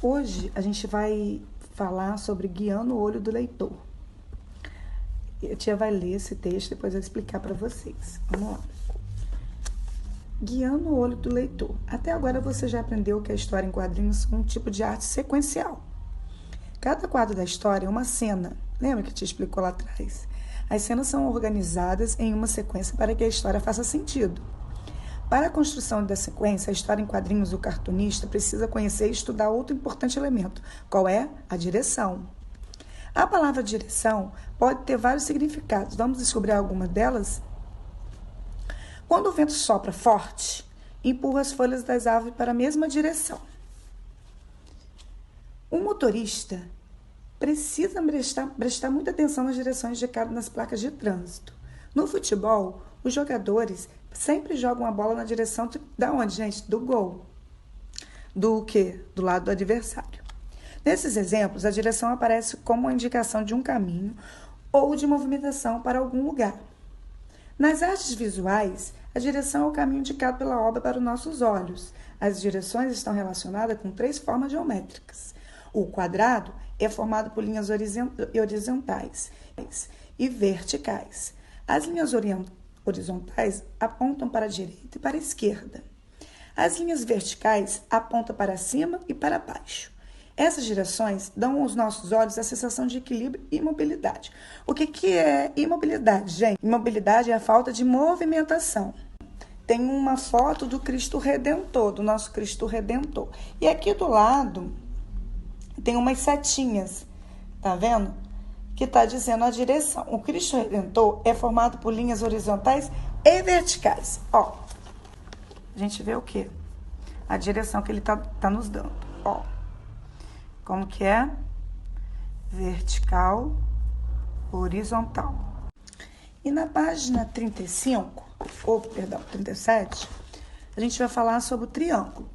Hoje a gente vai falar sobre guiando o olho do leitor. A tia vai ler esse texto, depois eu vou explicar para vocês. Vamos lá. Guiando o olho do leitor. Até agora você já aprendeu que a história em quadrinhos é um tipo de arte sequencial. Cada quadro da história é uma cena. Lembra que a tia explicou lá atrás? As cenas são organizadas em uma sequência para que a história faça sentido. Para a construção da sequência, a história em quadrinhos, o cartunista precisa conhecer e estudar outro importante elemento. Qual é? A direção. A palavra direção pode ter vários significados. Vamos descobrir algumas delas? Quando o vento sopra forte, empurra as folhas das árvores para a mesma direção. O motorista precisa prestar muita atenção nas direções indicadas nas placas de trânsito. No futebol, os jogadores sempre jogam a bola na direção da onde, gente? Do gol. Do quê? Do lado do adversário. Nesses exemplos, a direção aparece como uma indicação de um caminho ou de movimentação para algum lugar. Nas artes visuais, a direção é o caminho indicado pela obra para os nossos olhos. As direções estão relacionadas com 3 formas geométricas. O quadrado é formado por linhas horizontais e verticais. As linhas horizontais apontam para a direita e para a esquerda. As linhas verticais apontam para cima e para baixo. Essas direções dão aos nossos olhos a sensação de equilíbrio e mobilidade. O que é imobilidade, gente? Imobilidade é a falta de movimentação. Tem uma foto do Cristo Redentor, do nosso Cristo Redentor. E aqui do lado tem umas setinhas, tá vendo? Que está dizendo a direção. O Cristo Redentor é formado por linhas horizontais e verticais. Ó, a gente vê o quê? A direção que ele tá nos dando. Ó, como que é? Vertical, horizontal. E na página 37, a gente vai falar sobre o triângulo.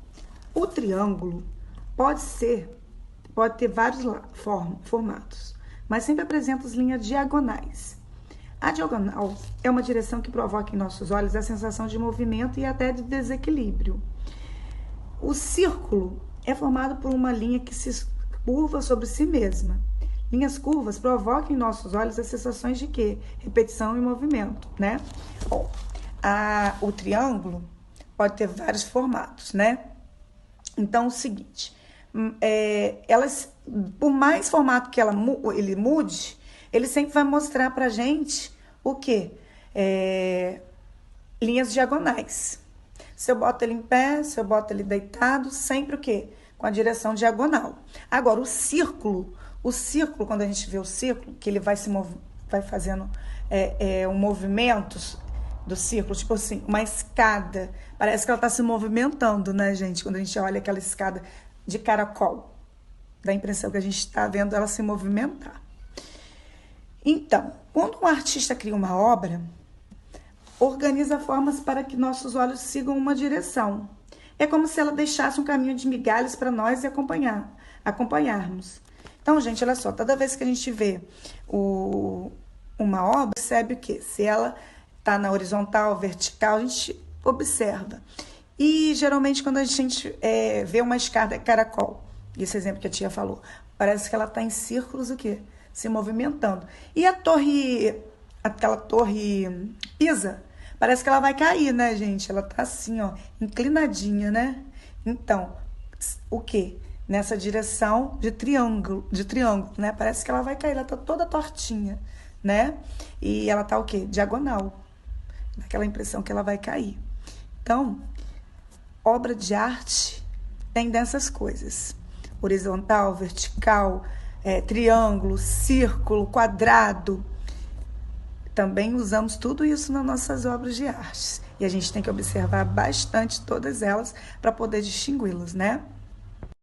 O triângulo pode ter vários formatos, mas sempre apresenta as linhas diagonais. A diagonal é uma direção que provoca em nossos olhos a sensação de movimento e até de desequilíbrio. O círculo é formado por uma linha que se curva sobre si mesma. Linhas curvas provocam em nossos olhos as sensações de quê? Repetição e movimento, né? O triângulo pode ter vários formatos, né? Então, é o seguinte, por mais formato que ele mude, ele sempre vai mostrar pra gente o quê? Linhas diagonais. Se eu boto ele em pé, se eu boto ele deitado, sempre o quê? Com a direção diagonal. Agora, o círculo, quando a gente vê o círculo, que ele vai fazendo um movimento do círculo, tipo assim, uma escada. Parece que ela está se movimentando, né, gente? Quando a gente olha aquela escada de caracol, dá a impressão que a gente está vendo ela se movimentar. Então, quando um artista cria uma obra, organiza formas para que nossos olhos sigam uma direção. É como se ela deixasse um caminho de migalhas para nós acompanharmos. Então, gente, olha só, toda vez que a gente vê uma obra, percebe o quê? Se ela está na horizontal, vertical, a gente observa. E, geralmente, quando a gente vê uma escada caracol, esse exemplo que a tia falou, parece que ela está em círculos, o quê? Se movimentando. E aquela torre Pisa, parece que ela vai cair, né, gente? Ela tá assim, ó, inclinadinha, né? Então, o quê? Nessa direção de triângulo, né? Parece que ela vai cair, ela tá toda tortinha, né? E ela tá o quê? Diagonal. Dá aquela impressão que ela vai cair. Então, obra de arte tem dessas coisas. Horizontal, vertical, triângulo, círculo, quadrado. Também usamos tudo isso nas nossas obras de arte. E a gente tem que observar bastante todas elas para poder distingui-las, né?